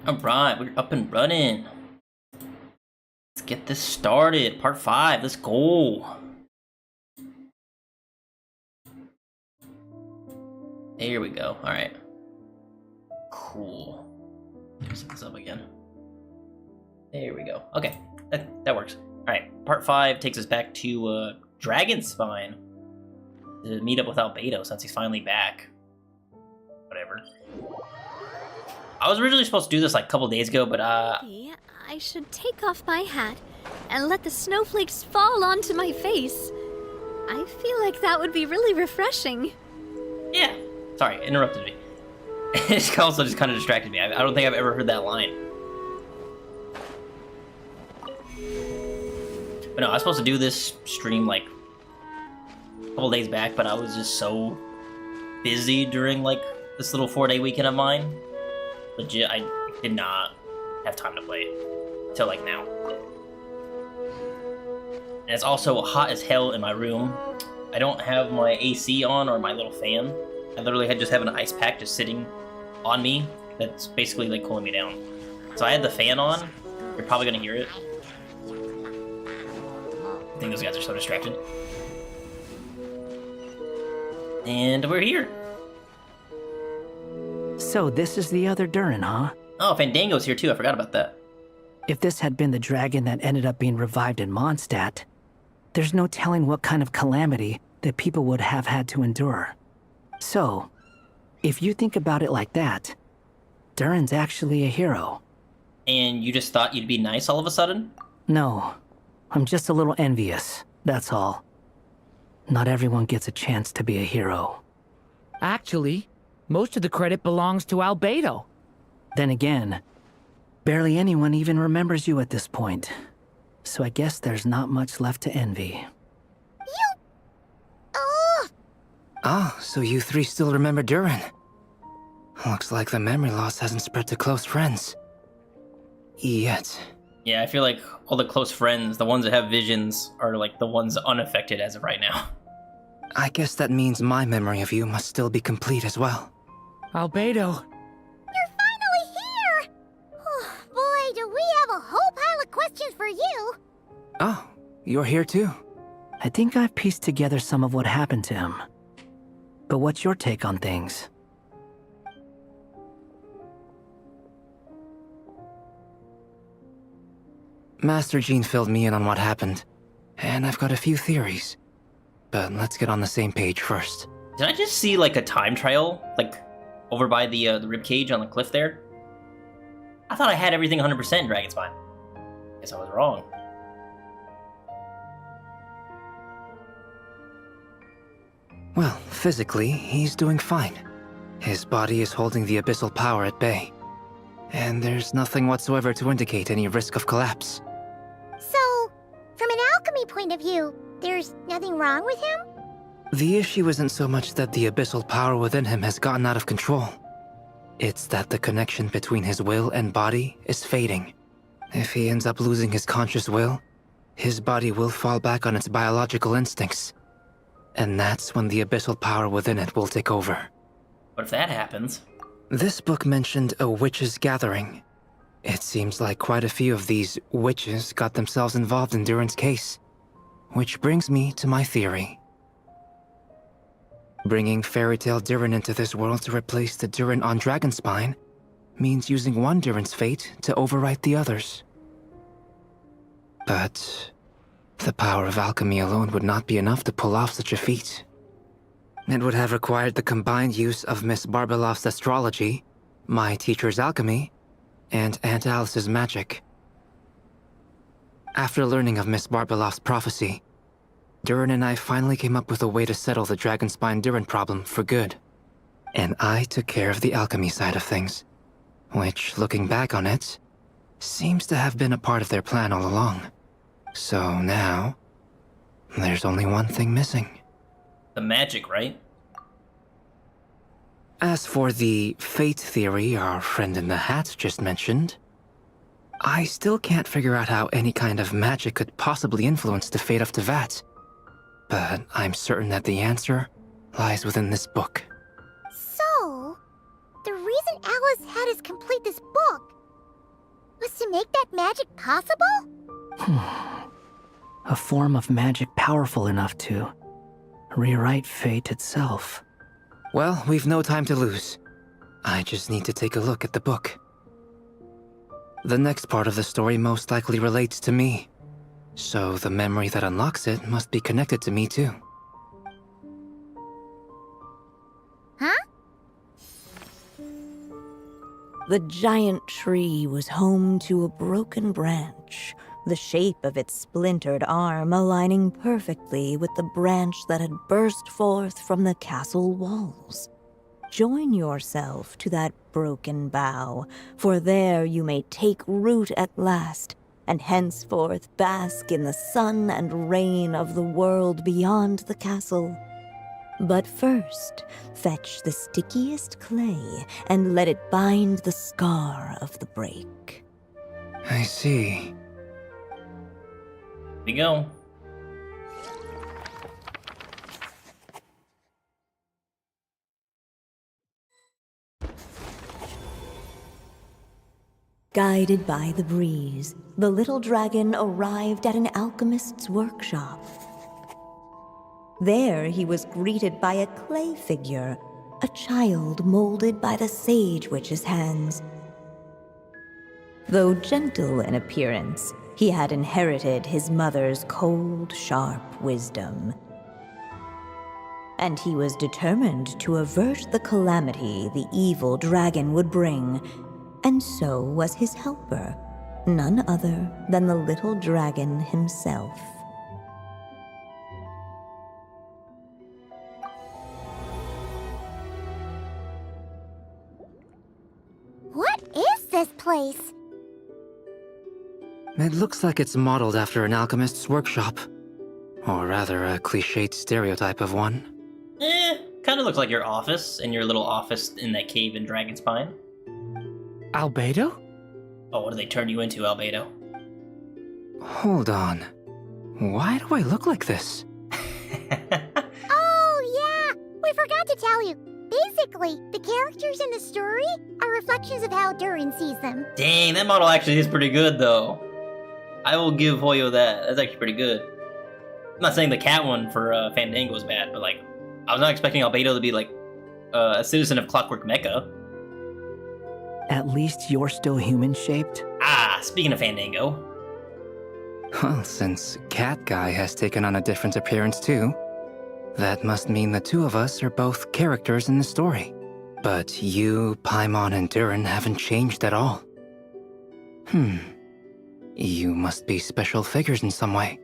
Alright, we're up and running. Let's get this started. Part 5, let's go. There we go. Alright. Cool. Set this up again. There we go. Okay, that works. Alright, part 5 takes us back to Dragonspine to meet up with Albedo since he's finally back. Whatever. I was originally supposed to do this like a couple days ago, but Maybe I should take off my hat and let the snowflakes fall onto my face. I feel like that would be really refreshing. yeah. Sorry, interrupted me. It also just kind of distracted me. I don't think I've ever heard that line. But no, I was supposed to do this stream like a couple days back, but I was just so busy during like this little 4-day weekend of mine. Legit, I did not have time to play till like now. And it's also hot as hell in my room. I don't have my AC on or my little fan. I literally just have an ice pack just sitting on me that's basically like cooling me down. So I had the fan on. You're probably gonna hear it. I think those guys are so distracted. And we're here. So this is the other Durin, huh? Oh, Fandango's here too. I forgot about that. If this had been the dragon that ended up being revived in Mondstadt, there's no telling what kind of calamity that people would have had to endure. So, if you think about it like that, Durin's actually a hero. And you just thought you'd be nice all of a sudden? No, I'm just a little envious, that's all. Not everyone gets a chance to be a hero. Actually, most of the credit belongs to Albedo. Then again, barely anyone even remembers you at this point. So I guess there's not much left to envy. Ah, so you three still remember Durin. Looks like the memory loss hasn't spread to close friends. Yet. Yeah, I feel like all the close friends, the ones that have visions, are like the ones unaffected as of right now. I guess that means my memory of you must still be complete as well. Albedo. You're finally here! Oh, boy, do we have a whole pile of questions for you! Oh, you're here too. I think I've pieced together some of what happened to him. But what's your take on things? Master Jean filled me in on what happened, and I've got a few theories. But let's get on the same page first. Did I just see like a time trial, like over by the ribcage on the cliff there? I thought I had everything 100% in Dragonspine. Guess I was wrong. Well, physically, he's doing fine. His body is holding the abyssal power at bay. And there's nothing whatsoever to indicate any risk of collapse. So, from an alchemy point of view, there's nothing wrong with him? The issue isn't so much that the abyssal power within him has gotten out of control. It's that the connection between his will and body is fading. If he ends up losing his conscious will, his body will fall back on its biological instincts. And that's when the abyssal power within it will take over. What if that happens? This book mentioned a witches' gathering. It seems like quite a few of these witches got themselves involved in Durin's case. Which brings me to my theory. Bringing fairy tale Durin into this world to replace the Durin on Dragonspine means using one Durin's fate to overwrite the others. But the power of alchemy alone would not be enough to pull off such a feat. It would have required the combined use of Miss Barbeloff's astrology, my teacher's alchemy, and Aunt Alice's magic. After learning of Miss Barbeloff's prophecy, Durin and I finally came up with a way to settle the Dragonspine Durin problem for good. And I took care of the alchemy side of things, which, looking back on it, seems to have been a part of their plan all along. So now, there's only one thing missing. The magic, right? As for the fate theory our friend in the hat just mentioned, I still can't figure out how any kind of magic could possibly influence the fate of Tevat. But I'm certain that the answer lies within this book. So, the reason Alice had us complete this book make that magic possible? A form of magic powerful enough to rewrite fate itself. Well, we've no time to lose. I just need to take a look at the book. The next part of the story most likely relates to me, so the memory that unlocks it must be connected to me too. Huh? The giant tree was home to a broken branch, the shape of its splintered arm aligning perfectly with the branch that had burst forth from the castle walls. Join yourself to that broken bough, for there you may take root at last, and henceforth bask in the sun and rain of the world beyond the castle. But first, fetch the stickiest clay and let it bind the scar of the break. I see. Here we go. Guided by the breeze, the little dragon arrived at an alchemist's workshop. There he was greeted by a clay figure, a child molded by the sage witch's hands. Though gentle in appearance, he had inherited his mother's cold, sharp wisdom. And he was determined to avert the calamity the evil dragon would bring, and so was his helper, none other than the little dragon himself. What is this place? It looks like it's modeled after an alchemist's workshop. Or rather, a cliched stereotype of one. Kind of looks like your office, and your little office in that cave in Dragonspine. Albedo? Oh, what did they turn you into, Albedo? Hold on. Why do I look like this? Oh, yeah! We forgot to tell you. Basically, the characters in the story are reflections of how Durin sees them. Dang, that model actually is pretty good, though. I will give Hoyo that. That's actually pretty good. I'm not saying the cat one for Fandango is bad, but like, I was not expecting Albedo to be like a citizen of Clockwork Mecca. At least you're still human-shaped? Ah, speaking of Fandango. Well, since Cat Guy has taken on a different appearance too, that must mean the two of us are both characters in the story. But you, Paimon, and Durin haven't changed at all. You must be special figures in some way.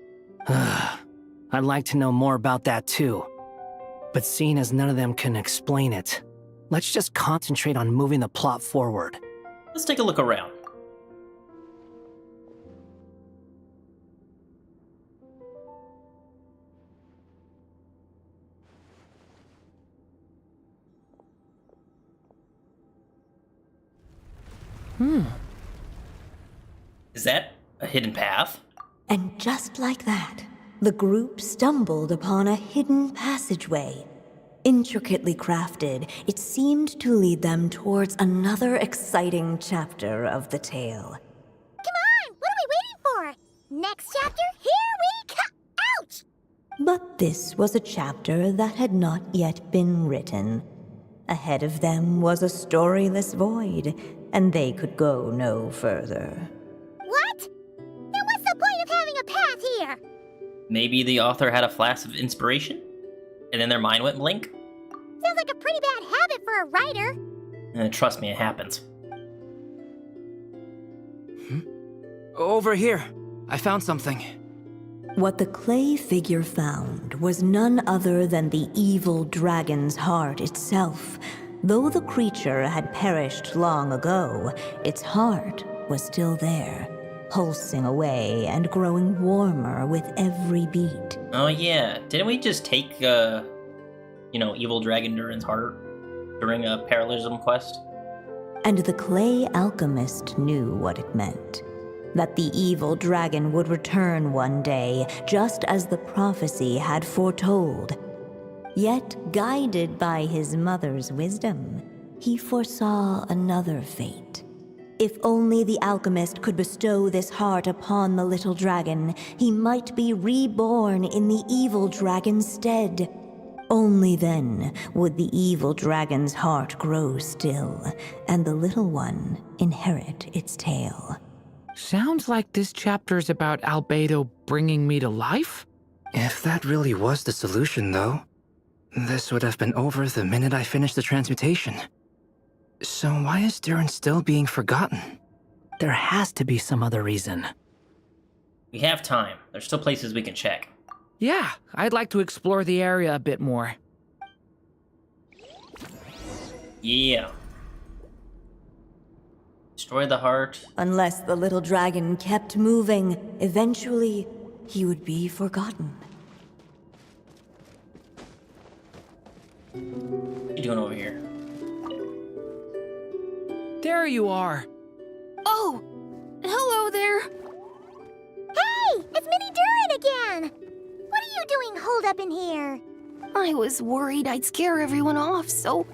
I'd like to know more about that too. But seeing as none of them can explain it, let's just concentrate on moving the plot forward. Let's take a look around. Is that a hidden path? And just like that, the group stumbled upon a hidden passageway. Intricately crafted, it seemed to lead them towards another exciting chapter of the tale. Come on! What are we waiting for? Next chapter? Here we come! Ouch! But this was a chapter that had not yet been written. Ahead of them was a storyless void, and they could go no further. What? Then what's the point of having a path here? Maybe the author had a flash of inspiration, and then their mind went blank? Sounds like a pretty bad habit for a writer. Trust me, it happens. Over here. I found something. What the clay figure found was none other than the evil dragon's heart itself. Though the creature had perished long ago, its heart was still there, pulsing away and growing warmer with every beat. Oh yeah, didn't we just take, evil dragon Durin's heart during a parallelism quest? And the clay alchemist knew what it meant. That the evil dragon would return one day, just as the prophecy had foretold. Yet, guided by his mother's wisdom, he foresaw another fate. If only the alchemist could bestow this heart upon the little dragon, he might be reborn in the evil dragon's stead. Only then would the evil dragon's heart grow still, and the little one inherit its tale. Sounds like this chapter's about Albedo bringing me to life? If that really was the solution, though, this would have been over the minute I finished the transmutation. So why is Durin still being forgotten? There has to be some other reason. We have time. There's still places we can check. Yeah, I'd like to explore the area a bit more. Yeah. Destroy the heart. Unless the little dragon kept moving, eventually he would be forgotten. What are you doing over here? There you are. Oh, hello there. Hey, it's Mini Durin again! What are you doing holed up in here? I was worried I'd scare everyone off, so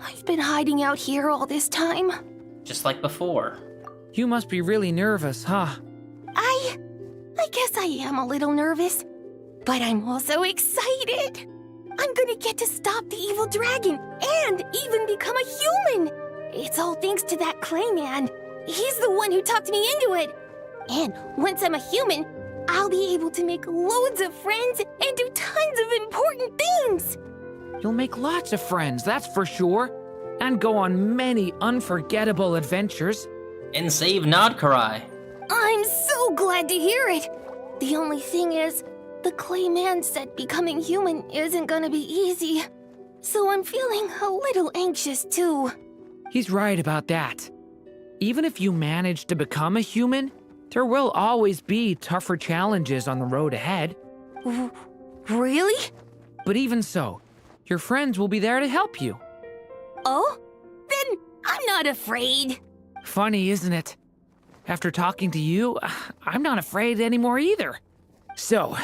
I've been hiding out here all this time. Just like before. You must be really nervous, huh? I guess I am a little nervous, but I'm also excited. I'm gonna get to stop the evil dragon and even become a human. It's all thanks to that clay man. He's the one who talked me into it. And once I'm a human, I'll be able to make loads of friends and do tons of important things. You'll make lots of friends, that's for sure. And go on many unforgettable adventures. And save Nodkarai. I'm so glad to hear it. The only thing is, the clay man said becoming human isn't gonna be easy. So I'm feeling a little anxious too. He's right about that. Even if you manage to become a human, there will always be tougher challenges on the road ahead. Really? But even so, your friends will be there to help you. Oh? Then I'm not afraid. Funny, isn't it? After talking to you, I'm not afraid anymore either. So,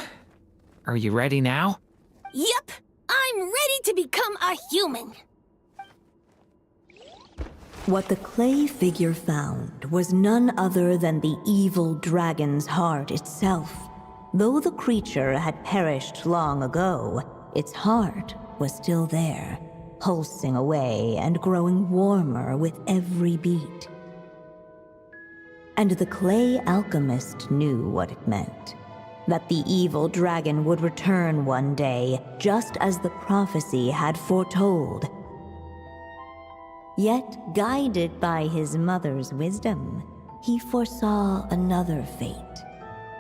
are you ready now? Yep, I'm ready to become a human. What the clay figure found was none other than the evil dragon's heart itself. Though the creature had perished long ago, its heart was still there, pulsing away and growing warmer with every beat. And the clay alchemist knew what it meant. That the evil dragon would return one day, just as the prophecy had foretold. Yet, guided by his mother's wisdom, he foresaw another fate.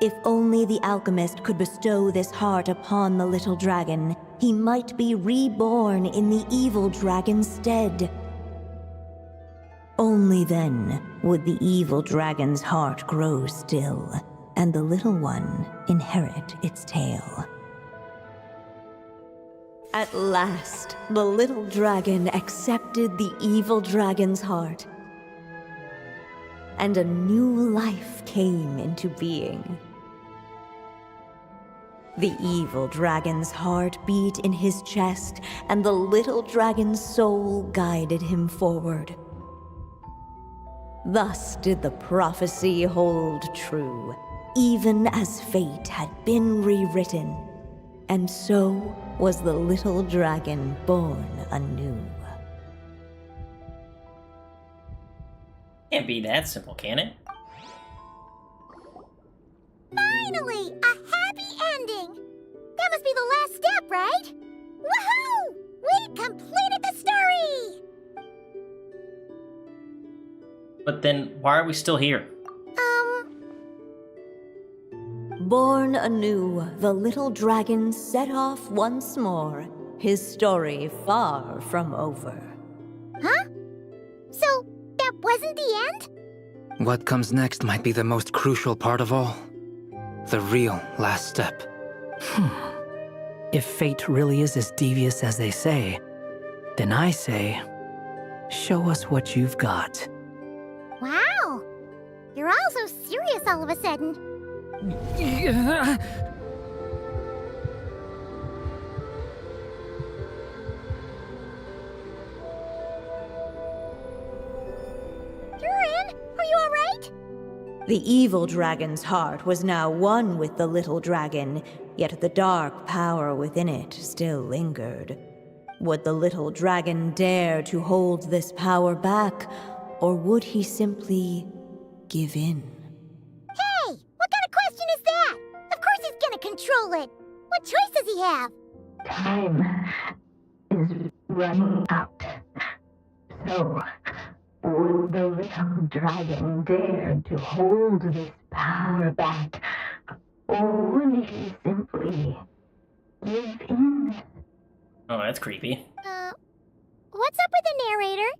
If only the alchemist could bestow this heart upon the little dragon, he might be reborn in the evil dragon's stead. Only then would the evil dragon's heart grow still, and the little one inherit its tale. At last, the little dragon accepted the evil dragon's heart, and a new life came into being. The evil dragon's heart beat in his chest, and the little dragon's soul guided him forward. Thus did the prophecy hold true, even as fate had been rewritten, and so was the little dragon born anew. Can't be that simple, can it? Finally, a happy ending! That must be the last step, right? Woohoo! We completed the story! But then, why are we still here? Born anew, the little dragon set off once more, his story far from over. Huh? So, that wasn't the end? What comes next might be the most crucial part of all. The real last step. If fate really is as devious as they say, then I say, show us what you've got. Wow! You're all so serious all of a sudden. Durin, are you The evil dragon's heart was now one with the little dragon, yet the dark power within it still lingered. Would the little dragon dare to hold this power back, or would he simply give in? Hey, what kind of question is that? Of course he's gonna control it. What choice does he have? Time is running out. So, would the little dragon dare to hold this power back? Or would he simply give in? Oh, that's creepy. What's up with the narrator?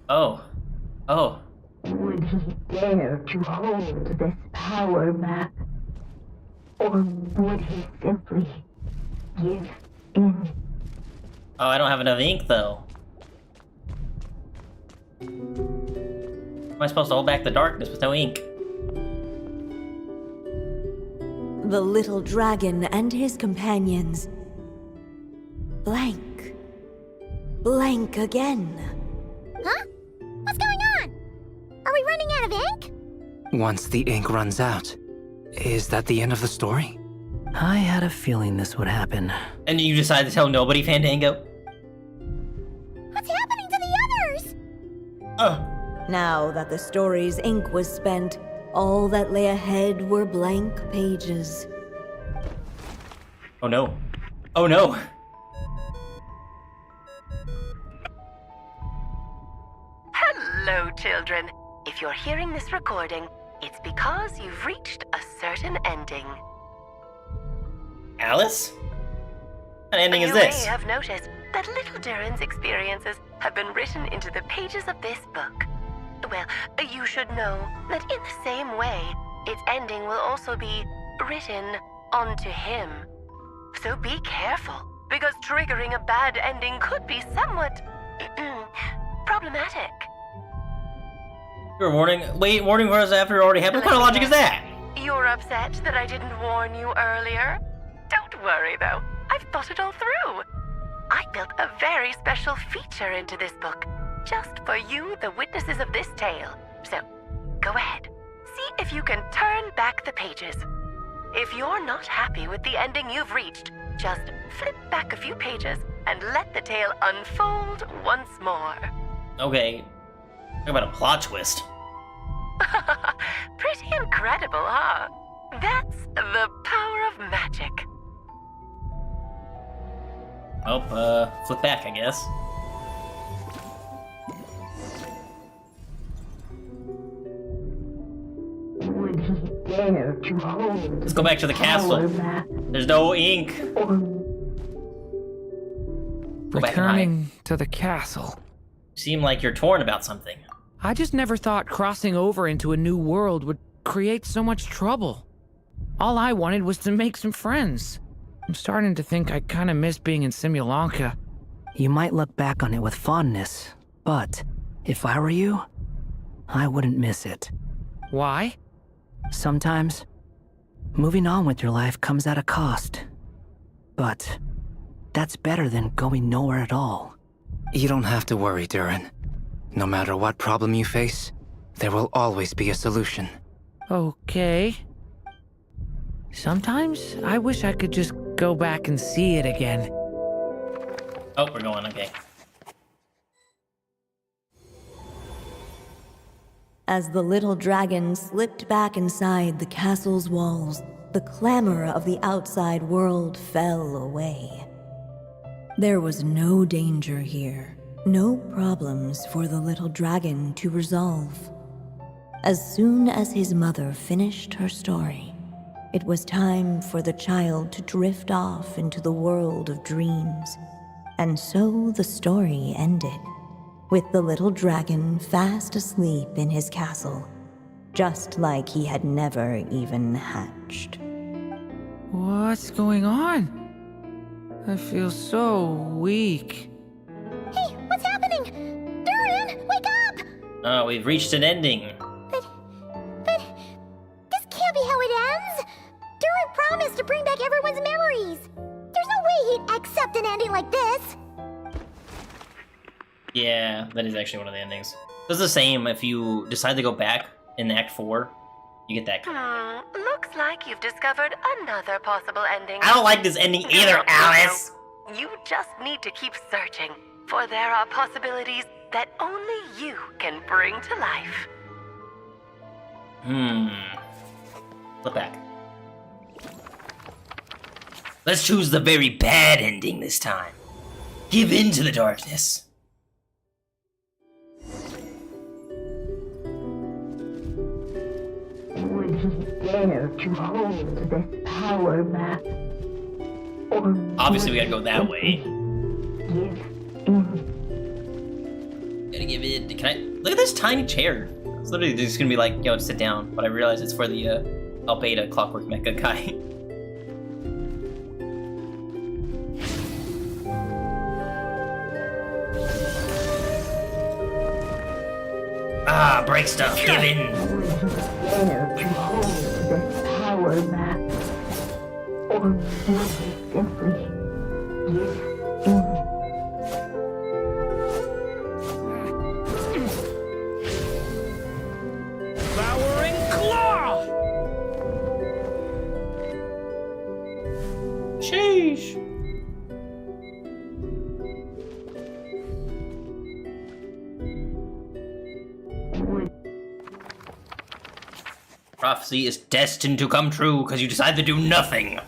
Oh. Oh. Would he dare to hold this power back? Or would he simply give in? Oh, I don't have enough ink, though. How am I supposed to hold back the darkness with no ink? The little dragon and his companions. Blank. Blank again. Huh? What's going on? Are we running out of ink? Once the ink runs out, is that the end of the story? I had a feeling this would happen. And you decide to tell nobody, Fandango? What's happening to the others? Now that the story's ink was spent, all that lay ahead were blank pages. Oh no. Oh no! Hello, children. If you're hearing this recording, it's because you've reached a certain ending. Alice? What ending is You this? may have noticed that little Durin's experiences have been written into the pages of this book. Well, you should know that in the same way, its ending will also be written onto him. So be careful, because triggering a bad ending could be somewhat problematic. You're warning. Wait, warning for us after it already happened? What kind of logic is that? You're upset that I didn't warn you earlier? Don't worry, though. I've thought it all through. I built a very special feature into this book, just for you, the witnesses of this tale. So, go ahead. See if you can turn back the pages. If you're not happy with the ending you've reached, just flip back a few pages and let the tale unfold once more. Okay. Talk about a plot twist. Pretty incredible, huh? That's the power of magic. Oh, flip back, I guess. Would he dare to hold? Let's go back to the castle. There's no ink. Go back and hide. Returning to the castle. You seem like you're torn about something. I just never thought crossing over into a new world would create so much trouble. All I wanted was to make some friends. I'm starting to think I kind of miss being in Simulanka. You might look back on it with fondness, but if I were you, I wouldn't miss it. Why? Sometimes, moving on with your life comes at a cost. But that's better than going nowhere at all. You don't have to worry, Durin. No matter what problem you face, there will always be a solution. Okay. Sometimes I wish I could just go back and see it again. Oh, we're going, okay. As the little dragon slipped back inside the castle's walls, the clamor of the outside world fell away. There was no danger here, no problems for the little dragon to resolve. As soon as his mother finished her story, it was time for the child to drift off into the world of dreams. And so the story ended, with the little dragon fast asleep in his castle, just like he had never even hatched. What's going on? I feel so weak. Hey, what's happening? Durin, wake up! Oh, we've reached an ending. But this can't be how it ends. Durin promised to bring back everyone's memories. There's no way he'd accept an ending like this. Yeah, that is actually one of the endings. It's the same if you decide to go back in Act 4. You get that. Looks like you've discovered another possible ending. I don't like this ending either, Alice! You just need to keep searching, for there are possibilities that only you can bring to life. Flip back. Let's choose the very bad ending this time. Give in to the darkness. Would he dare to hold this power map? Or Obviously, we would gotta go he that way. Give in. Gotta give in. Can I look at this tiny chair? It's literally just gonna be like, yo, sit down. But I realize it's for the Albedo Clockwork Mecha guy. Ah, break stuff. Give in. Would he dare to hold this power map? Or would he simply give in? Devouring claw! Sheesh. Prophecy is destined to come true because you decide to do nothing.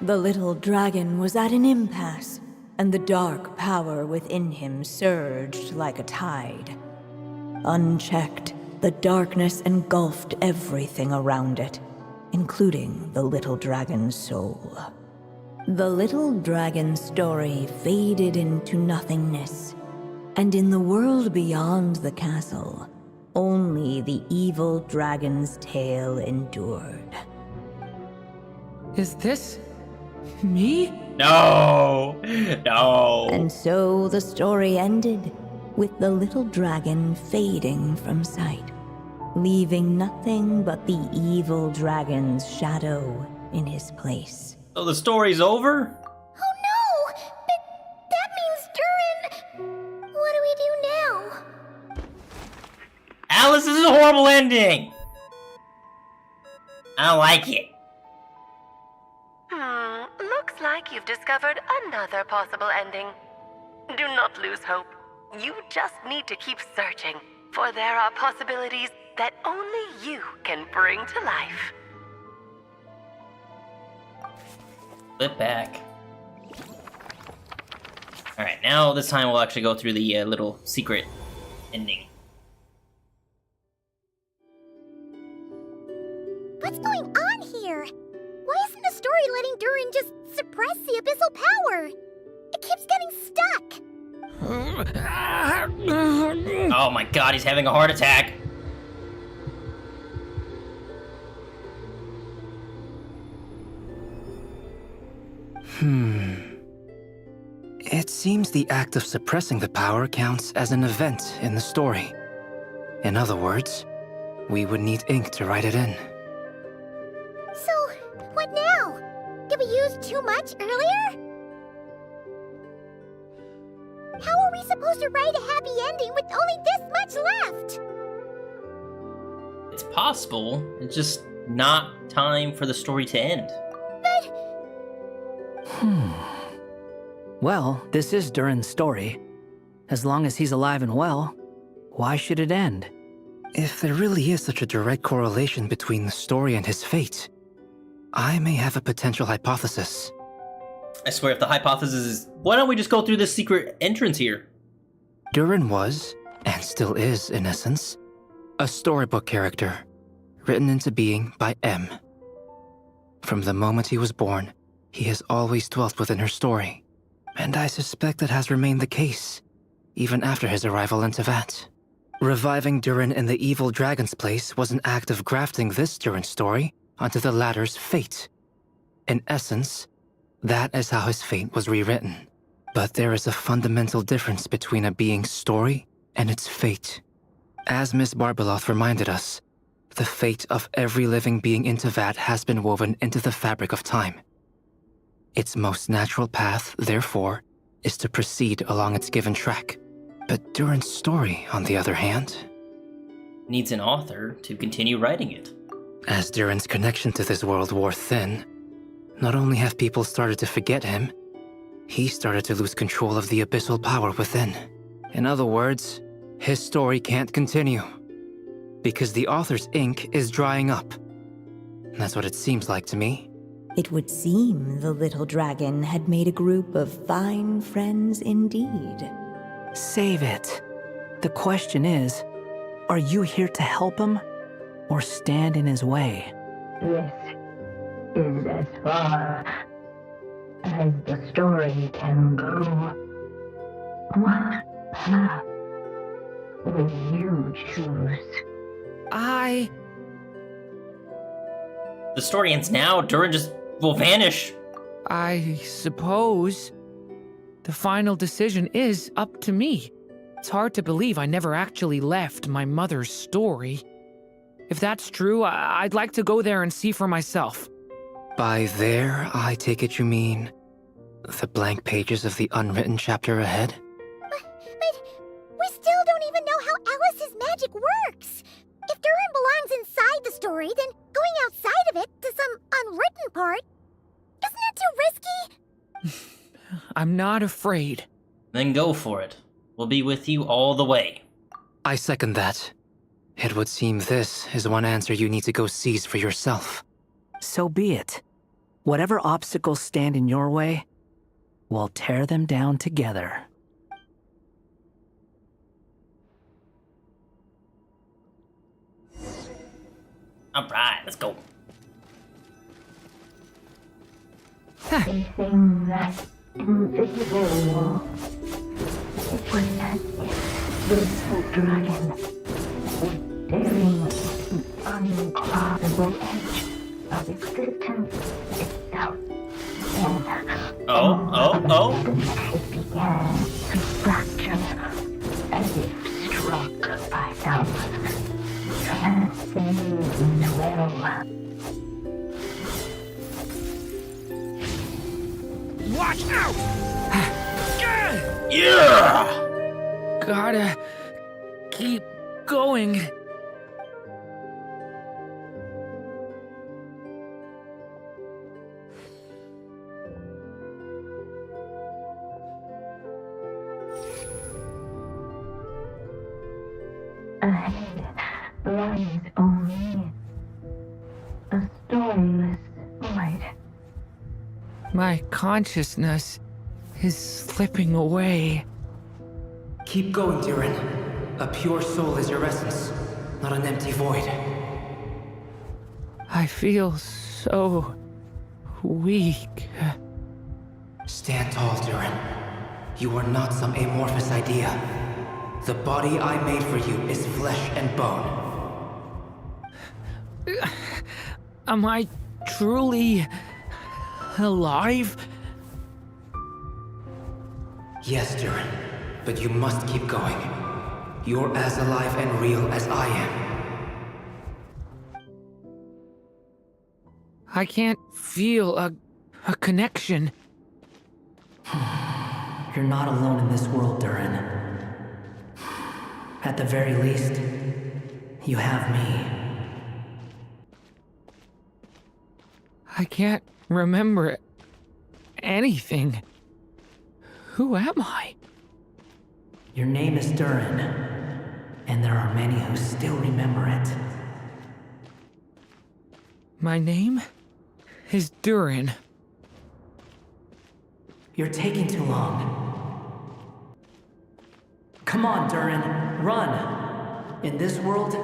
The little dragon was at an impasse, and the dark power within him surged like a tide. Unchecked, the darkness engulfed everything around it, including the little dragon's soul. The little dragon's story faded into nothingness, and in the world beyond the castle, only the evil dragon's tale endured. Is this me? No. No. And so the story ended, with the little dragon fading from sight, leaving nothing but the evil dragon's shadow in his place. So the story's over? Oh no! But that means Durin... What do we do now? Alice, this is a horrible ending. I don't like it. Looks like you've discovered another possible ending. Do not lose hope. You just need to keep searching, for there are possibilities that only you can bring to life. Flip back. Alright, now this time we'll actually go through the little secret ending. What's going on here? Why isn't the story letting Durin just suppress the abyssal power? It keeps getting stuck. Oh my god, he's having a heart attack. It seems the act of suppressing the power counts as an event in the story. In other words, we would need ink to write it in. So, what now? Did we use too much earlier? How are we supposed to write a happy ending with only this much left? It's possible. It's just not time for the story to end. Well, this is Durin's story. As long as he's alive and well, why should it end? If there really is such a direct correlation between the story and his fate, I may have a potential hypothesis. I swear, if the hypothesis is, why don't we just go through this secret entrance here? Durin was, and still is in essence, a storybook character, written into being by M. From the moment he was born, he has always dwelt within her story, and I suspect that has remained the case, even after his arrival in Tevat. Reviving Durin in the evil dragon's place was an act of grafting this Durin story onto the latter's fate. In essence, that is how his fate was rewritten. But there is a fundamental difference between a being's story and its fate. As Miss Barbeloth reminded us, the fate of every living being in Tevat has been woven into the fabric of time. Its most natural path, therefore, is to proceed along its given track, But Durin's story, on the other hand, Needs an author to continue writing it. as Durin's connection to this world wore thin, not only have people started to forget him, he started to lose control of the abyssal power within. In other words, his story can't continue. Because the author's ink is drying up. That's what it seems like to me. It would seem the little dragon had made a group of fine friends indeed. Save it. The question is, are you here to help him or stand in his way? This is as far as the story can go. What path will you choose? The story ends now. Durin just will vanish. I suppose the final decision is up to me. It's hard to believe I never actually left my mother's story. If that's true, I'd like to go there and see for myself. By there, I take it you mean the blank pages of the unwritten chapter ahead? But we still don't even know how Alice's magic works. If Durin belongs inside the story, then going outside of it to some unwritten part, isn't that too risky? I'm not afraid. Then go for it. We'll be with you all the way. I second that. It would seem this is one answer you need to go seize for yourself. So be it. Whatever obstacles stand in your way, we'll tear them down together. Alright, let's go. Facing that invisible wall, it was as if the little dragon was staring the uncrossable edge of existence itself. And it began to fracture as if struck by some transcendent will. Watch out! Yeah! Gotta keep going. Ahead lies only a storyless void. My consciousness is slipping away. Keep going, Durin. A pure soul is your essence, not an empty void. I feel so weak. Stand tall, Durin. You are not some amorphous idea. The body I made for you is flesh and bone. Am I truly alive? Yes, Durin, but you must keep going. You're as alive and real as I am. I can't feel a connection. You're not alone in this world, Durin. At the very least, you have me. I can't remember anything. Who am I? Your name is Durin, and there are many who still remember it. My name is Durin. You're taking too long. Come on, Durin, run! In this world,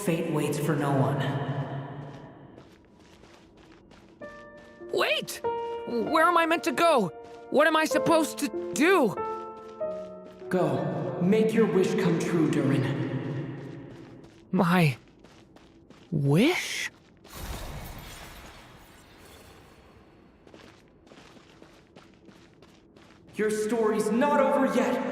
fate waits for no one. Wait! Where am I meant to go? What am I supposed to do? Go. Make your wish come true, Durin. My wish? Your story's not over yet!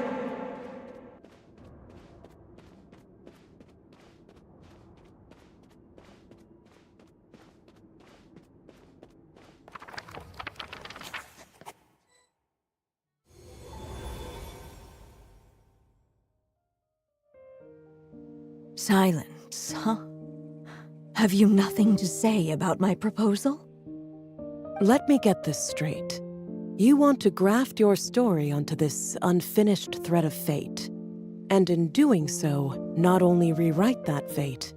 Silence, huh? Have you nothing to say about my proposal? Let me get this straight. You want to graft your story onto this unfinished thread of fate, and in doing so, not only rewrite that fate,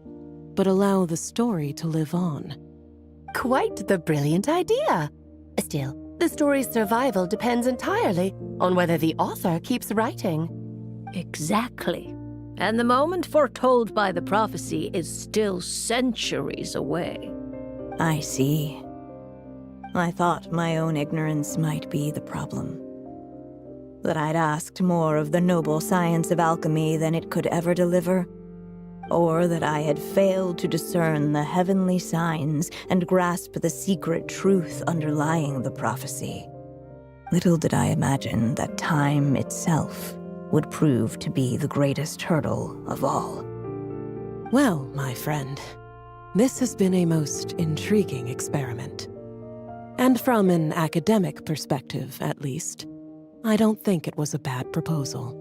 but allow the story to live on. Quite the brilliant idea. Still, the story's survival depends entirely on whether the author keeps writing. Exactly. And the moment foretold by the prophecy is still centuries away. I see. I thought my own ignorance might be the problem. That I'd asked more of the noble science of alchemy than it could ever deliver. Or that I had failed to discern the heavenly signs and grasp the secret truth underlying the prophecy. Little did I imagine that time itself would prove to be the greatest hurdle of all. Well, my friend, this has been a most intriguing experiment. And from an academic perspective, at least, I don't think it was a bad proposal.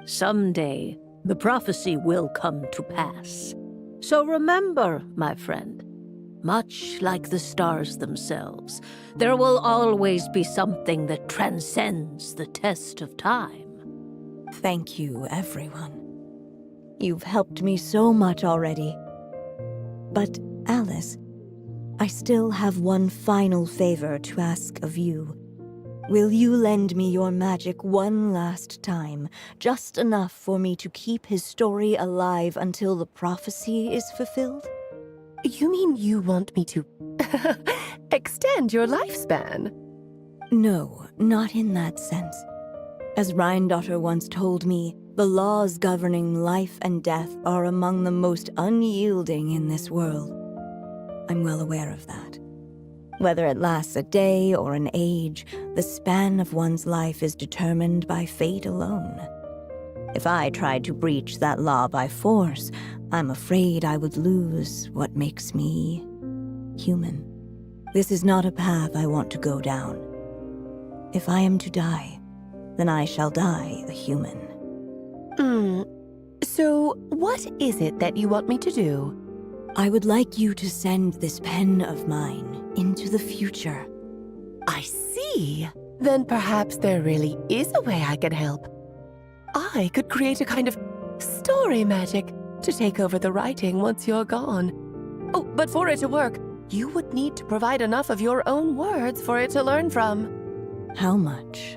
Someday, the prophecy will come to pass. So remember, my friend, much like the stars themselves, there will always be something that transcends the test of time. Thank you, everyone. You've helped me so much already. But, Alice, I still have one final favor to ask of you. Will you lend me your magic one last time, just enough for me to keep his story alive until the prophecy is fulfilled? You mean you want me to extend your lifespan? No, not in that sense. As Rhindaughter once told me, the laws governing life and death are among the most unyielding in this world. I'm well aware of that. Whether it lasts a day or an age, the span of one's life is determined by fate alone. If I tried to breach that law by force, I'm afraid I would lose what makes me human. This is not a path I want to go down. If I am to die, then I shall die a human. So what is it that you want me to do? I would like you to send this pen of mine into the future. I see. Then perhaps there really is a way I can help. I could create a kind of story magic to take over the writing once you're gone. Oh, but for it to work, you would need to provide enough of your own words for it to learn from. How much?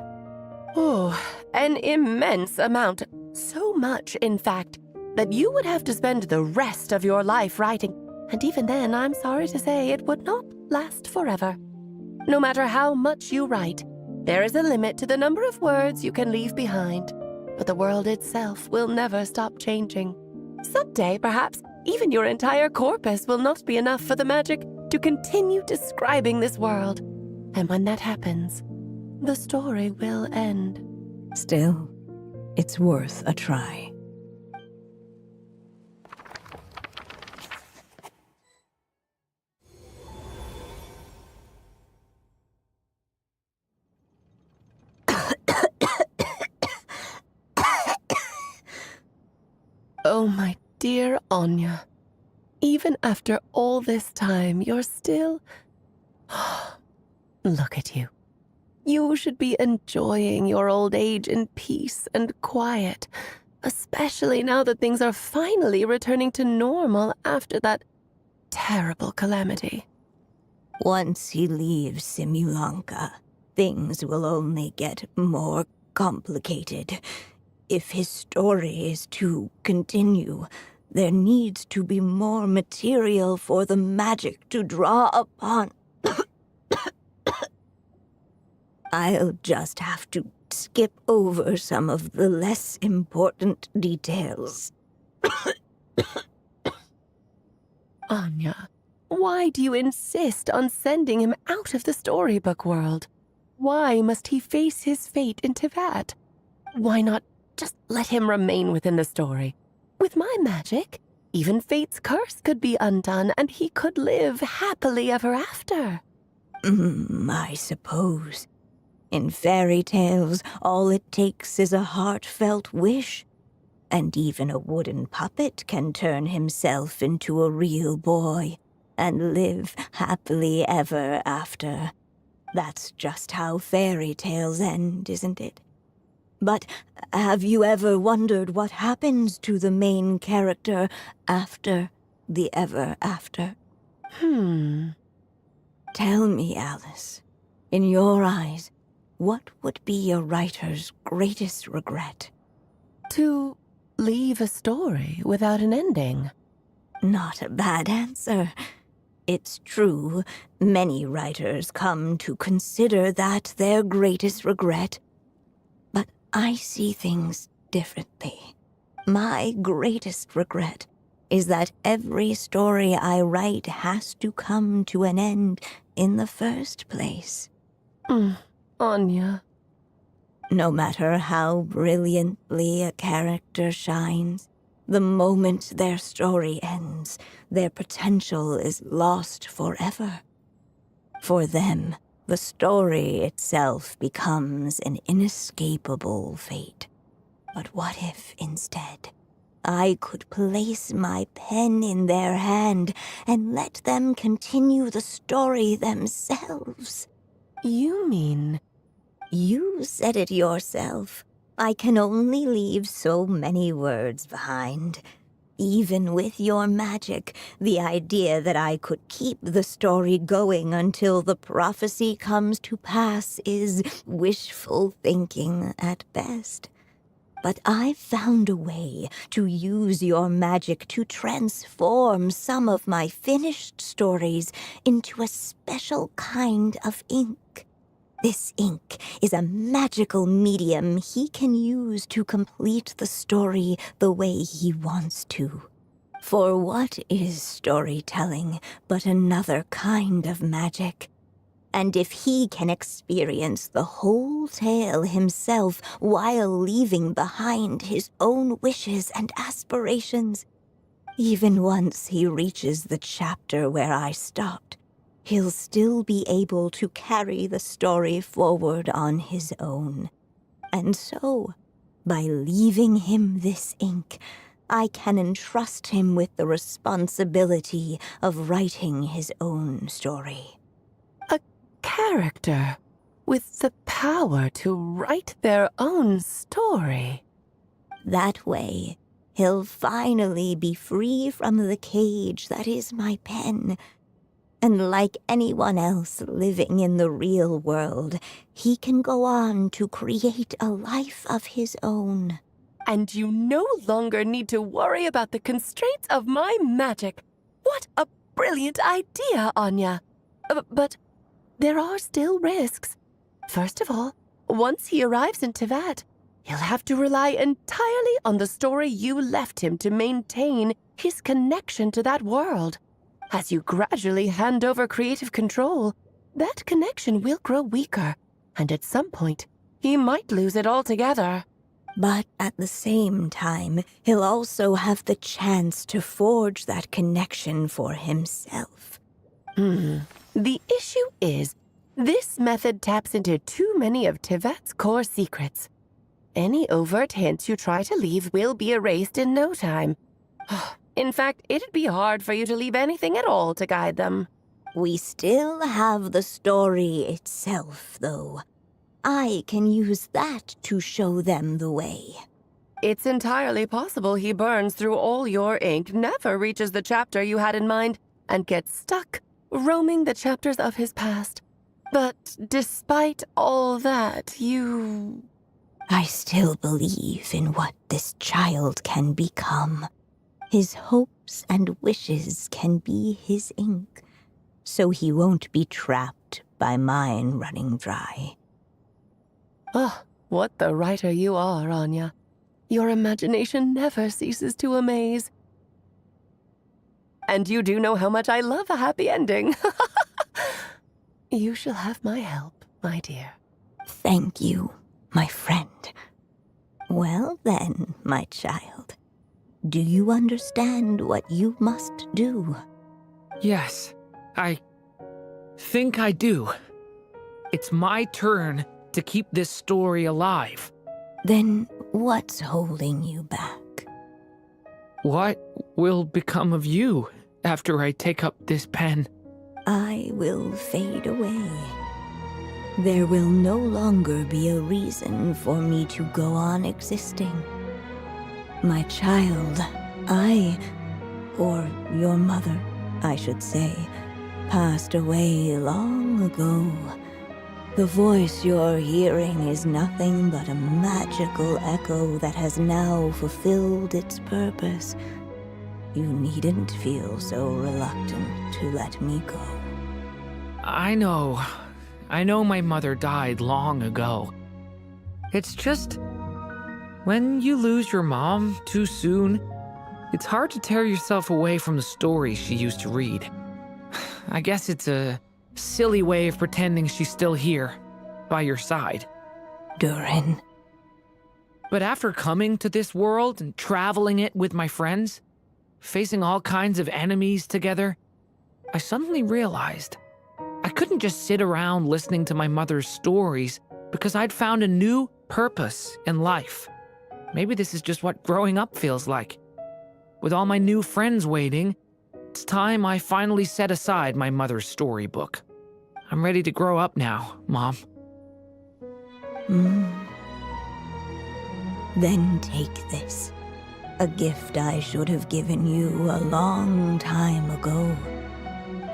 Oh, an immense amount. So much, in fact, that you would have to spend the rest of your life writing. And even then, I'm sorry to say, it would not last forever. No matter how much you write, there is a limit to the number of words you can leave behind. But the world itself will never stop changing. Someday, perhaps, even your entire corpus will not be enough for the magic to continue describing this world. And when that happens, the story will end. Still, it's worth a try. Oh, my dear Anya. Even after all this time, you're still... Look at you. You should be enjoying your old age in peace and quiet, especially now that things are finally returning to normal after that terrible calamity. Once he leaves Simulanka, things will only get more complicated. If his story is to continue, there needs to be more material for the magic to draw upon. I'll just have to skip over some of the less important details. Anya, why do you insist on sending him out of the storybook world? Why must he face his fate in Teyvat? Why not just let him remain within the story? With my magic, even fate's curse could be undone and he could live happily ever after. I suppose. In fairy tales, all it takes is a heartfelt wish. And even a wooden puppet can turn himself into a real boy and live happily ever after. That's just how fairy tales end, isn't it? But have you ever wondered what happens to the main character after the ever after? Tell me, Alice, in your eyes, what would be a writer's greatest regret? To leave a story without an ending. Not a bad answer. It's true, many writers come to consider that their greatest regret. But I see things differently. My greatest regret is that every story I write has to come to an end in the first place. Anya. No matter how brilliantly a character shines, the moment their story ends, their potential is lost forever. For them, the story itself becomes an inescapable fate. But what if, instead, I could place my pen in their hand and let them continue the story themselves? You mean... You said it yourself. I can only leave so many words behind. Even with your magic, the idea that I could keep the story going until the prophecy comes to pass is wishful thinking at best. But I've found a way to use your magic to transform some of my finished stories into a special kind of ink. This ink is a magical medium he can use to complete the story the way he wants to. For what is storytelling but another kind of magic? And if he can experience the whole tale himself while leaving behind his own wishes and aspirations, even once he reaches the chapter where I stopped, he'll still be able to carry the story forward on his own. And so, by leaving him this ink, I can entrust him with the responsibility of writing his own story. A character with the power to write their own story. That way, he'll finally be free from the cage that is my pen. And like anyone else living in the real world, he can go on to create a life of his own. And you no longer need to worry about the constraints of my magic. What a brilliant idea, Anya. But there are still risks. First of all, once he arrives in Tevat, he'll have to rely entirely on the story you left him to maintain his connection to that world. As you gradually hand over creative control, that connection will grow weaker, and at some point, he might lose it altogether. But at the same time, he'll also have the chance to forge that connection for himself. The issue is, this method taps into too many of Tevat's core secrets. Any overt hints you try to leave will be erased in no time. In fact, it'd be hard for you to leave anything at all to guide them. We still have the story itself, though. I can use that to show them the way. It's entirely possible he burns through all your ink, never reaches the chapter you had in mind, and gets stuck, roaming the chapters of his past. But despite all that, I still believe in what this child can become. His hopes and wishes can be his ink, so he won't be trapped by mine running dry. Oh, what the writer you are, Anya. Your imagination never ceases to amaze. And you do know how much I love a happy ending. You shall have my help, my dear. Thank you, my friend. Well then, my child. Do you understand what you must do? Yes, I think I do. It's my turn to keep this story alive. Then what's holding you back? What will become of you after I take up this pen? I will fade away. There will no longer be a reason for me to go on existing. My child, or your mother, I should say, passed away long ago. The voice you're hearing is nothing but a magical echo that has now fulfilled its purpose. You needn't feel so reluctant to let me go. I know my mother died long ago. It's just, when you lose your mom too soon, it's hard to tear yourself away from the stories she used to read. I guess it's a silly way of pretending she's still here, by your side. Durin. But after coming to this world and traveling it with my friends, facing all kinds of enemies together, I suddenly realized I couldn't just sit around listening to my mother's stories because I'd found a new purpose in life. Maybe this is just what growing up feels like. With all my new friends waiting, it's time I finally set aside my mother's storybook. I'm ready to grow up now, Mom. Then take this. A gift I should have given you a long time ago.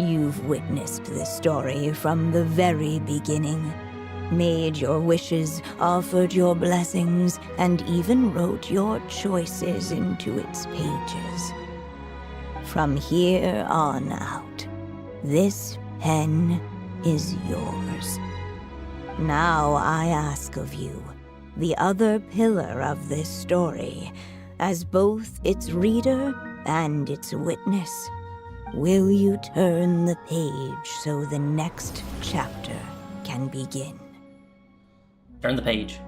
You've witnessed this story from the very beginning. Made your wishes, offered your blessings, and even wrote your choices into its pages. From here on out, this pen is yours. Now I ask of you, the other pillar of this story, as both its reader and its witness, will you turn the page so the next chapter can begin? Turn the page.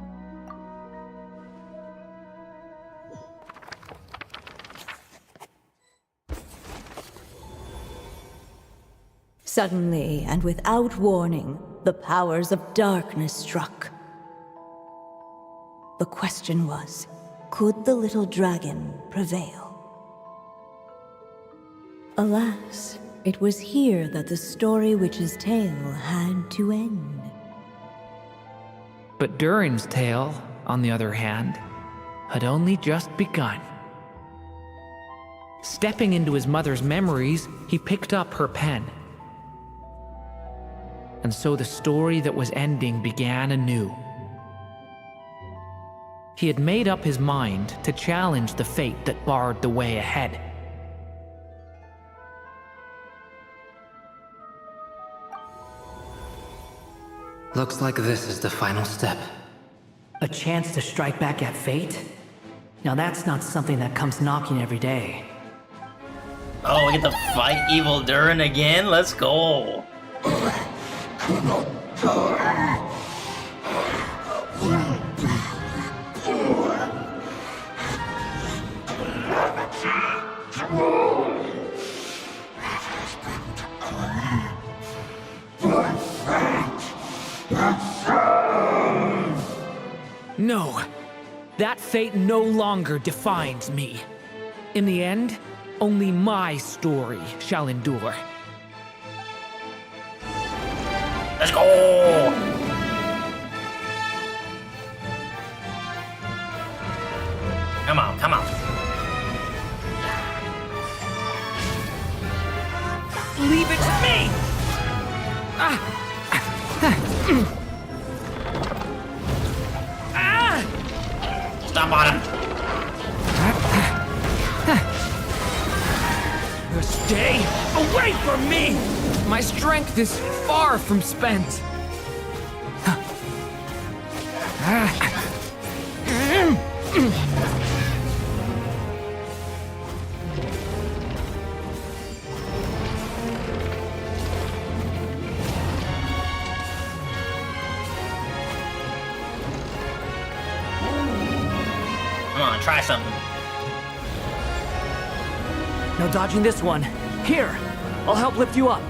Suddenly, and without warning, the powers of darkness struck. The question was, could the little dragon prevail? Alas, it was here that the story witch's tale had to end. But Durin's tale, on the other hand, had only just begun. Stepping into his mother's memories, he picked up her pen. And so the story that was ending began anew. He had made up his mind to challenge the fate that barred the way ahead. Looks like this is the final step. A chance to strike back at fate? Now that's not something that comes knocking every day. Oh, we get to fight evil Durin again? Let's go. No, that fate no longer defines me. In the end, only my story shall endure. Let's go! Come on, come on. Leave it to me! Stop on him. Stay away from me! My strength is far from spent. Come on, try something. No dodging this one. Here, I'll help lift you up.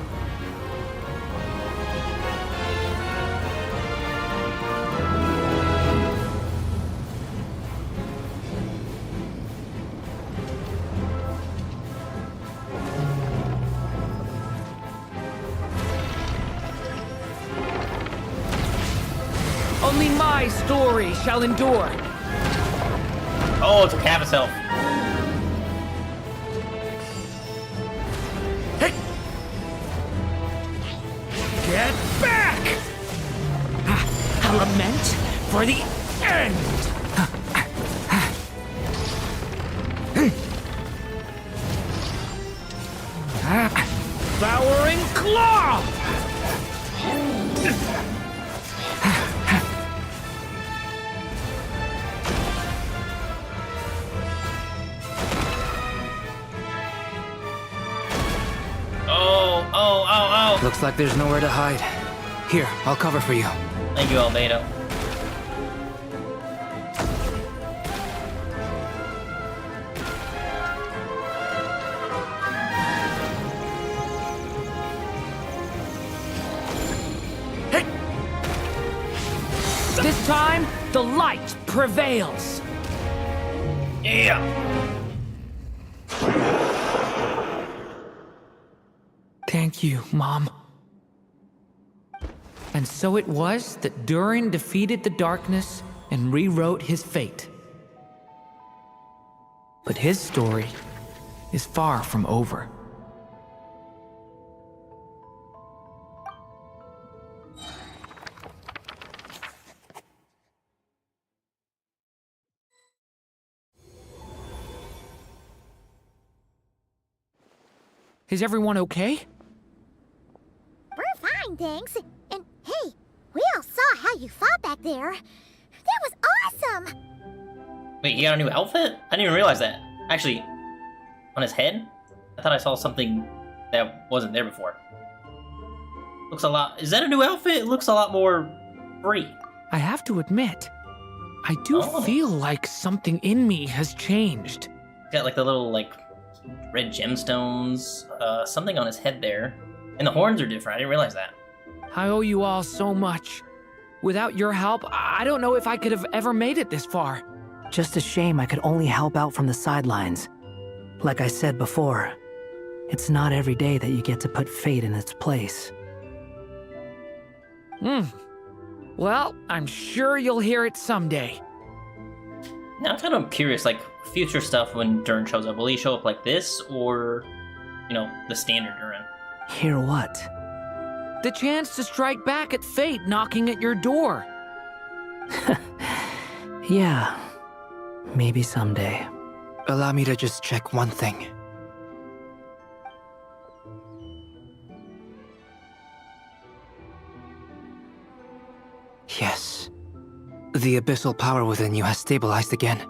my story shall endure. Oh, it's a cat itself. Hey! Get back! A lament for the end. Devouring claw! Oh. Looks like there's nowhere to hide. Here, I'll cover for you. Thank you, Albedo. Hey! This time, the light prevails. Yeah. Thank you, Mom. And so it was that Durin defeated the darkness and rewrote his fate. But his story is far from over. Is everyone okay? We're fine, thanks. And hey, we all saw how you fought back there. That was awesome! Wait, he got a new outfit? I didn't even realize that. Actually, on his head? I thought I saw something that wasn't there before. Looks a lot... Is that a new outfit? It looks a lot more free. I have to admit, I do feel like something in me has changed. Got like the little, like, red gemstones, something on his head there. And the horns are different. I didn't realize that. I owe you all so much. Without your help, I don't know if I could have ever made it this far. Just a shame I could only help out from the sidelines. Like I said before, it's not every day that you get to put fate in its place. Well, I'm sure you'll hear it someday. Now I'm kind of curious, like, future stuff when Durin shows up. Will he show up like this, or, you know, the standard Durin? Hear what? The chance to strike back at fate knocking at your door. Yeah, maybe someday. Allow me to just check one thing. Yes. The abyssal power within you has stabilized again.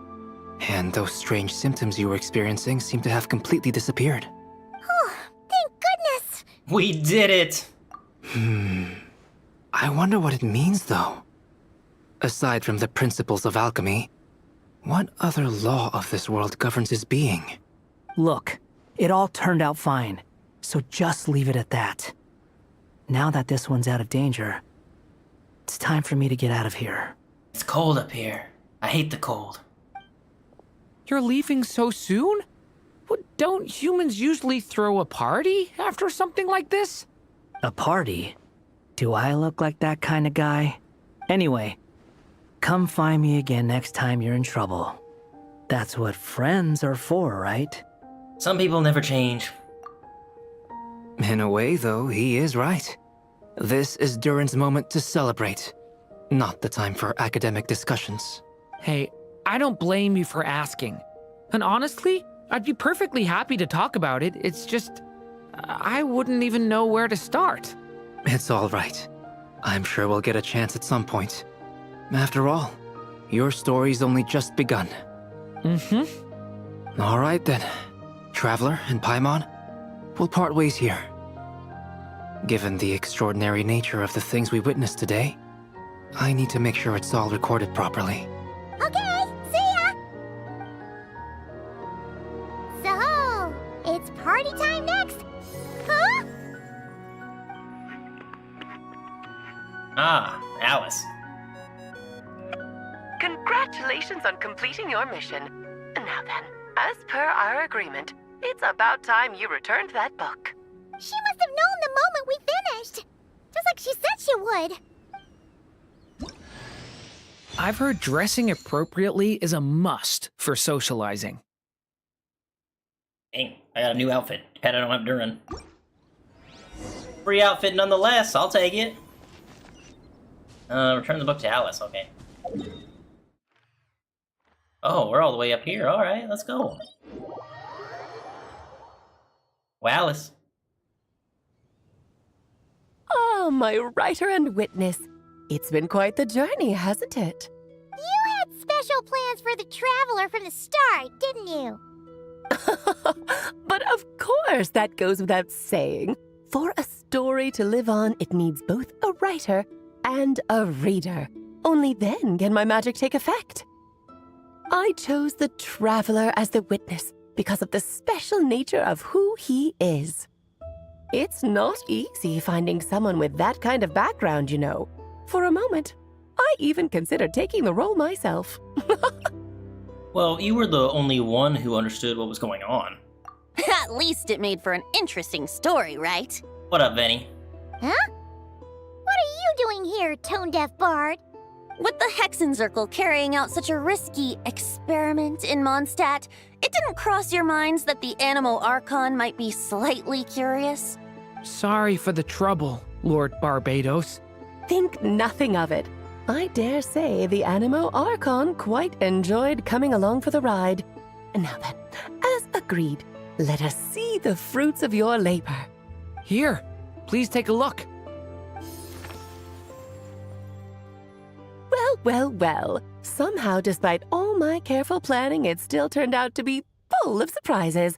And those strange symptoms you were experiencing seem to have completely disappeared. Oh, thank goodness! We did it! I wonder what it means, though. Aside from the principles of alchemy, what other law of this world governs his being? Look, it all turned out fine, so just leave it at that. Now that this one's out of danger, it's time for me to get out of here. It's cold up here. I hate the cold. You're leaving so soon? Don't humans usually throw a party after something like this? A party? Do I look like that kind of guy? Anyway, come find me again next time you're in trouble. That's what friends are for, right? Some people never change. In a way, though, he is right. This is Durin's moment to celebrate, not the time for academic discussions. Hey, I don't blame you for asking. And honestly, I'd be perfectly happy to talk about it. It's just, I wouldn't even know where to start. It's all right. I'm sure we'll get a chance at some point. After all, your story's only just begun. All right then. Traveler and Paimon, we'll part ways here. Given the extraordinary nature of the things we witnessed today, I need to make sure it's all recorded properly. Okay, see ya! So, it's party time next, huh? Ah, Alice. Congratulations on completing your mission. Now then, as per our agreement, it's about time you returned that book. She must have known the moment we finished. Just like she said she would. I've heard dressing appropriately is a must for socializing. Dang, I got a new outfit. Pet I don't have Durin. Free outfit nonetheless, I'll take it. Return the book to Alice, okay. Oh, we're all the way up here. Alright, let's go. Well, Alice. Oh, my writer and witness. It's been quite the journey, hasn't it? You had special plans for the Traveler from the start, didn't you? But of course, that goes without saying. For a story to live on, it needs both a writer and a reader. Only then can my magic take effect. I chose the Traveler as the witness because of the special nature of who he is. It's not easy finding someone with that kind of background, you know. For a moment, I even considered taking the role myself. Well, you were the only one who understood what was going on. At least it made for an interesting story, right? What up, Venny? Huh? What are you doing here, tone-deaf bard? With the Hexenzirkel carrying out such a risky experiment in Mondstadt, it didn't cross your minds that the Animo Archon might be slightly curious? Sorry for the trouble, Lord Barbados. Think nothing of it. I dare say the Animo Archon quite enjoyed coming along for the ride. And now then, as agreed, let us see the fruits of your labor. Here, please take a look. Well, well, well. Somehow, despite all my careful planning, it still turned out to be full of surprises.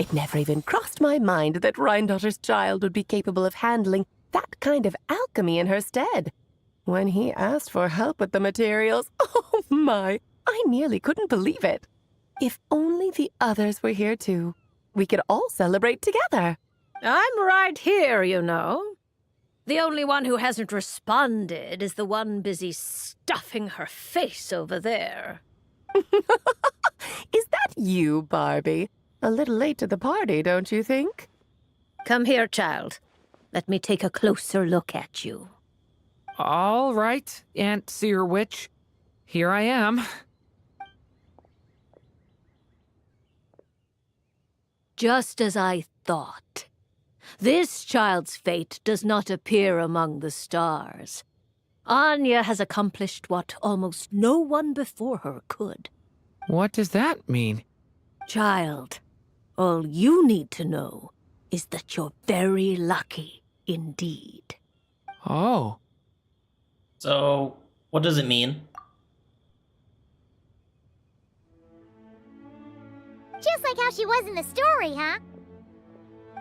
It never even crossed my mind that Rhindotter's child would be capable of handling that kind of alchemy in her stead. When he asked for help with the materials, oh my, I nearly couldn't believe it. If only the others were here too. We could all celebrate together. I'm right here, you know. The only one who hasn't responded is the one busy stuffing her face over there. Is that you, Barbie? A little late to the party, don't you think? Come here, child. Let me take a closer look at you. All right, Aunt Seer Witch. Here I am. Just as I thought. This child's fate does not appear among the stars. Anya has accomplished what almost no one before her could. What does that mean? Child, all you need to know is that you're very lucky indeed. Oh. So, what does it mean? Just like how she was in the story, huh?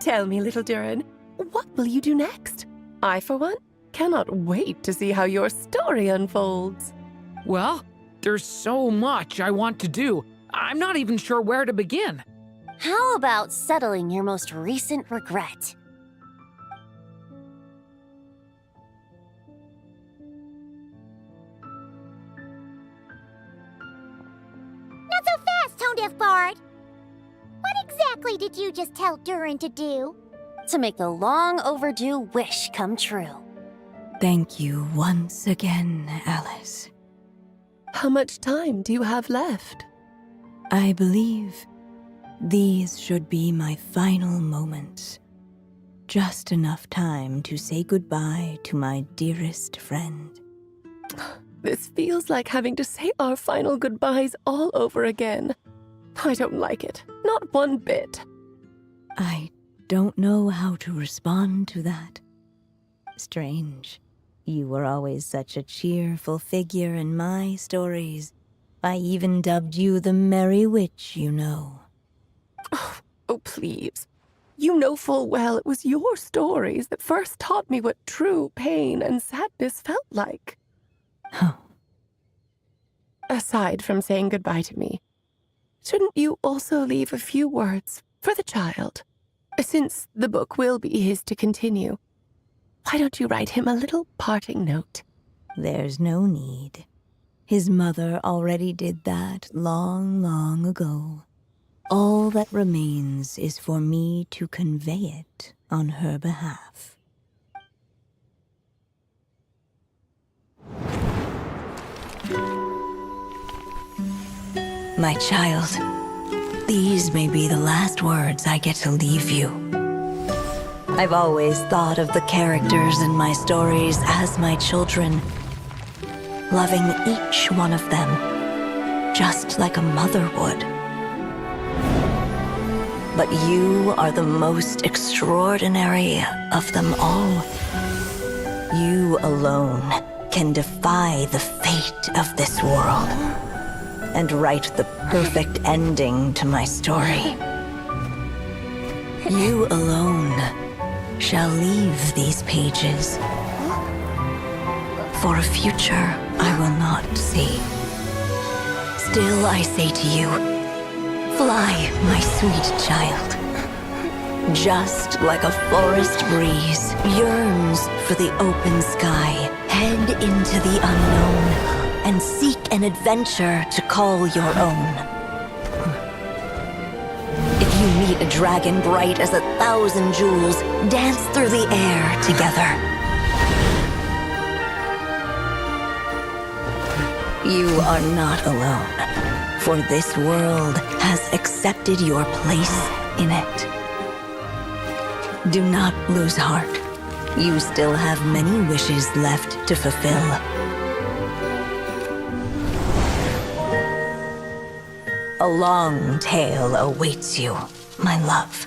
Tell me, little Durin, what will you do next? I, for one, cannot wait to see how your story unfolds. Well, there's so much I want to do. I'm not even sure where to begin. How about settling your most recent regret? Not so fast, tone-deaf bard. What exactly did you just tell Durin to do? To make a long overdue wish come true. Thank you once again, Alice. How much time do you have left? I believe these should be my final moments. Just enough time to say goodbye to my dearest friend. This feels like having to say our final goodbyes all over again. I don't like it. Not one bit. I don't know how to respond to that. Strange. You were always such a cheerful figure in my stories. I even dubbed you the Merry Witch, you know. Oh, please. You know full well it was your stories that first taught me what true pain and sadness felt like. Oh. Aside from saying goodbye to me, shouldn't you also leave a few words for the child? Since the book will be his to continue, why don't you write him a little parting note? There's no need. His mother already did that long, long ago. All that remains is for me to convey it on her behalf. My child, these may be the last words I get to leave you. I've always thought of the characters in my stories as my children, loving each one of them, just like a mother would. But you are the most extraordinary of them all. You alone can defy the fate of this world and write the perfect ending to my story. You alone shall leave these pages for a future I will not see. Still I say to you, fly, my sweet child. Just like a forest breeze yearns for the open sky, head into the unknown and seek an adventure to call your own. If you meet a dragon bright as 1,000 jewels, dance through the air together. You are not alone, for this world has accepted your place in it. Do not lose heart. You still have many wishes left to fulfill. A long tale awaits you, my love.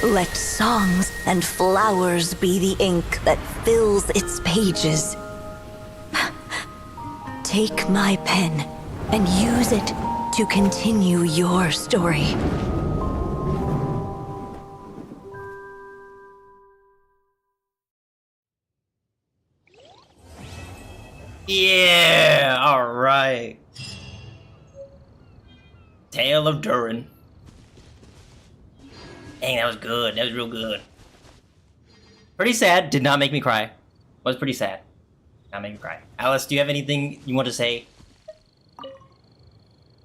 Let songs and flowers be the ink that fills its pages. Take my pen and use it to continue your story. Yeah, alright. Tale of Durin. Dang, that was good. That was real good. Pretty sad. Did not make me cry. Was pretty sad. Not make me cry. Alice, do you have anything you want to say?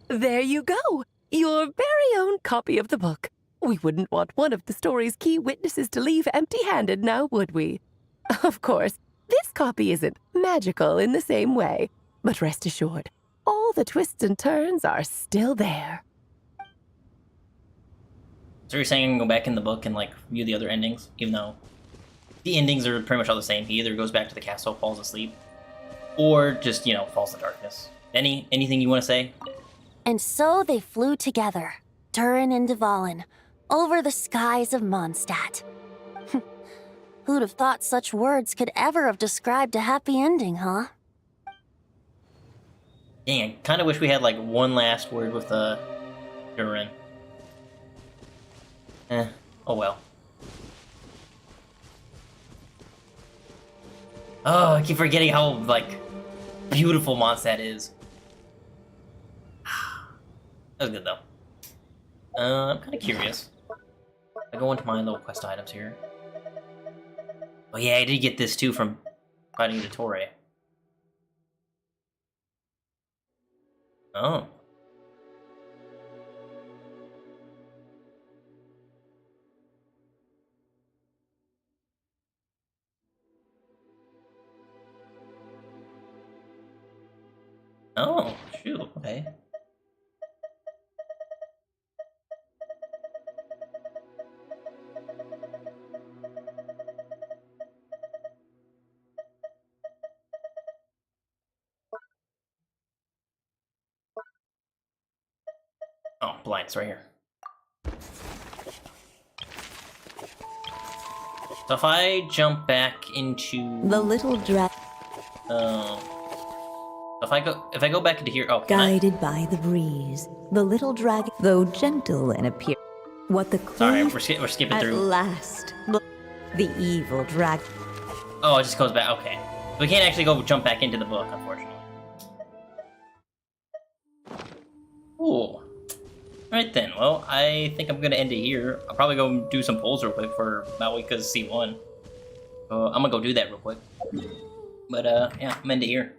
There you go. Your very own copy of the book. We wouldn't want one of the story's key witnesses to leave empty-handed now, would we? Of course, this copy isn't magical in the same way, but rest assured, all the twists and turns are still there. So you're saying I can go back in the book and, like, view the other endings? Even though the endings are pretty much all the same. He either goes back to the castle, falls asleep, or just, you know, falls to darkness. Anything you want to say? And so they flew together, Durin and Dvalin, over the skies of Mondstadt. Who'd have thought such words could ever have described a happy ending, huh? Dang, I kind of wish we had, like, one last word with, Durin. Oh well. Oh, I keep forgetting how, like, beautiful Mondstadt is. That was good, though. I'm kind of curious. I go into my little quest items here. Oh yeah, I did get this, too, from fighting the Torre. Oh. Oh, shoot, okay. Oh, blind, it's right here. So if I jump back into The little dragon, if I go back into here, oh, guided by the breeze, the little dragon, though gentle in appearance, what the sorry, queen we're skipping at through. last, the evil dragon. Oh, it just goes back. Okay, we can't actually go jump back into the book, unfortunately. Ooh. Alright then, well, I think I'm gonna end it here. I'll probably go do some polls real quick for Malwika's C1. I'm gonna go do that real quick. But, yeah, I'm gonna end it here.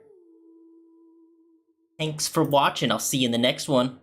Thanks for watching. I'll see you in the next one.